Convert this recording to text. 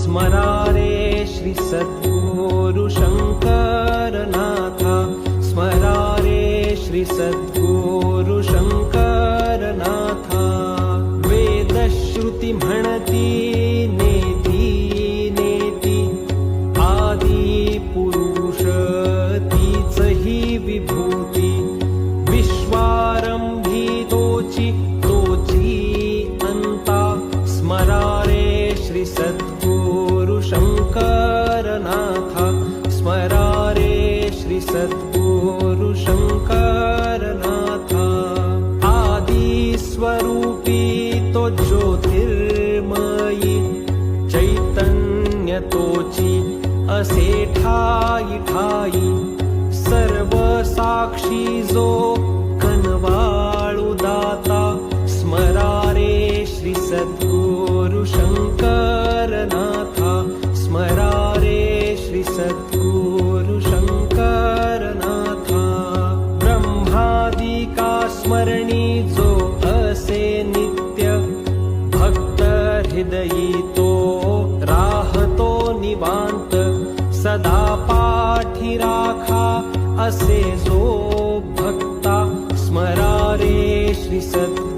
स्मरारे श्री सद्गुरु शंकरनाथा स्मरारे श्री सद्गुरु शंकरनाथा वेदश्रुती म्हणती नेती नेती आदि पुरुष तीच ही विभूती विश्वारंभी तोची अंता स्मरारे श्री सद्गुरु शंकरनाथा स्मरारे श्री सद्गुरु शंकरनाथा आदि स्वरूपी तो ज्योतिर्मयी चैतन्य तोची असे ठाई ठाई सर्व साक्षी जो कनवाळू दाता स्मरारे श्री सद्गुरु शंकरनाथा स्मरारे श्री सद्गुरु शंकरनाथा ब्रह्मादिका स्मरणी जो असे नित्य भक्त हृदयी तो राहतो निवांत सदा पाठी राखा असे जो भक्ता स्मरारे श्री सद्गुरु